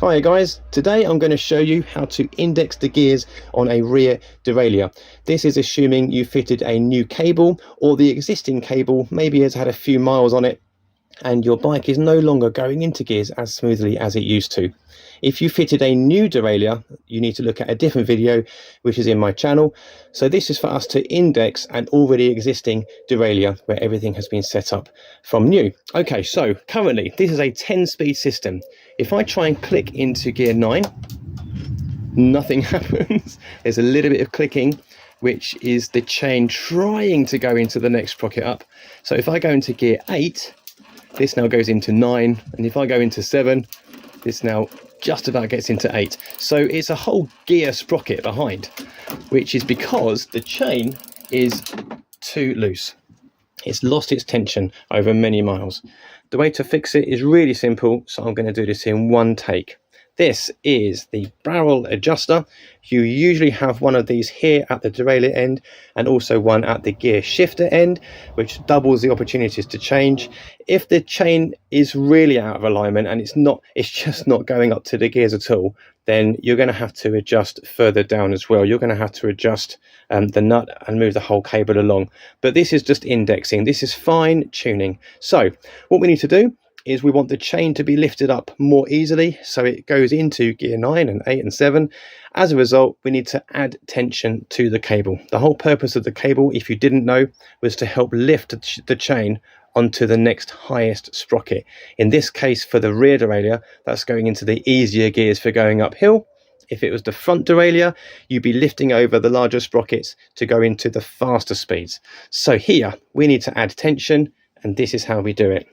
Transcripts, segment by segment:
Hi guys, today I'm going to show you how to index the gears on a rear derailleur. This is assuming you fitted a new cable, or the existing cable maybe has had a few miles on it and your bike is no longer going into gears as smoothly as it used to. If you fitted a new derailleur, you need to look at a different video which is in my channel. So this is for us to index an already existing derailleur where everything has been set up from new. Okay, so currently this is a 10-speed system. If I try and click into gear 9, nothing happens. There's a little bit of clicking, which is the chain trying to go into the next sprocket up. So if I go into gear 8, this now goes into 9, and if I go into 7, this now just about gets into 8. So it's a whole gear sprocket behind, which is because the chain is too loose. It's lost its tension over many miles. The way to fix it is really simple, so I'm going to do this in one take. This is the barrel adjuster. You usually have one of these here at the derailleur end and also one at the gear shifter end, which doubles the opportunities to change. If the chain is really out of alignment and it's just not going up to the gears at all, then you're going to have to adjust further down as well. You're going to have to adjust the nut and move the whole cable along. But this is just indexing. This is fine tuning. So what we need to do is we want the chain to be lifted up more easily, so it goes into gear 9 and 8 and 7. As a result, we need to add tension to the cable. The whole purpose of the cable, if you didn't know, was to help lift the chain onto the next highest sprocket. In this case, for the rear derailleur, that's going into the easier gears for going uphill. If it was the front derailleur, you'd be lifting over the larger sprockets to go into the faster speeds. So here, we need to add tension, and this is how we do it.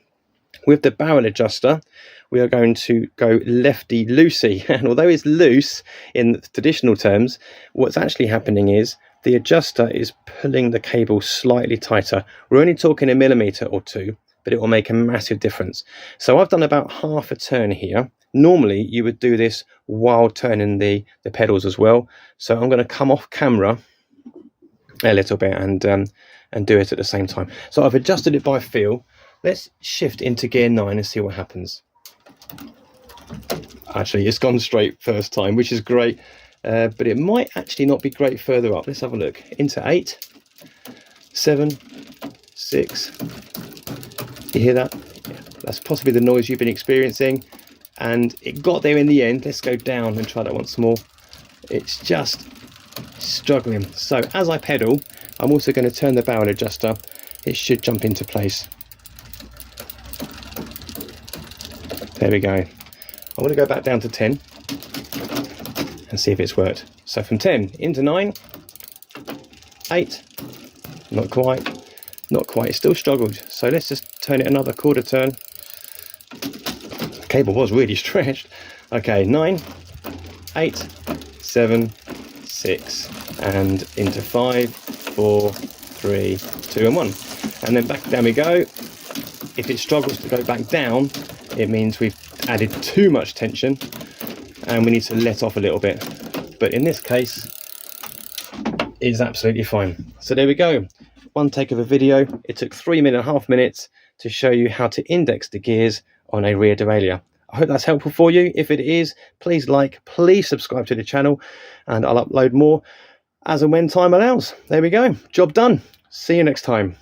With the barrel adjuster, we are going to go lefty loosey, and although it's loose in traditional terms, what's actually happening is the adjuster is pulling the cable slightly tighter. We're only talking a millimeter or two, but it will make a massive difference. So I've done about half a turn here. Normally you would do this while turning the pedals as well. So I'm going to come off camera a little bit and do it at the same time. So I've adjusted it by feel. Let's shift into gear 9 and see what happens. Actually, it's gone straight first time, which is great, but it might actually not be great further up. Let's have a look. Into 8, 7, 6. You hear that? Yeah, that's possibly the noise you've been experiencing, and it got there in the end. Let's go down and try that once more. It's just struggling. So as I pedal, I'm also going to turn the barrel adjuster. It should jump into place. There we go. I want to go back down to 10 and see if it's worked. So from 10 into 9, 8, not quite, it still struggled. So let's just turn it another quarter turn. The cable was really stretched. Okay, 9, 8, 7, 6, and into 5, 4, 3, 2 and 1. And then back down we go. If it struggles to go back down, it means we've added too much tension and we need to let off a little bit. But in this case, it's absolutely fine. So there we go. One take of a video. It took 3.5 minutes to show you how to index the gears on a rear derailleur. I hope that's helpful for you. If it is, please like, please subscribe to the channel, and I'll upload more as and when time allows. There we go. Job done. See you next time.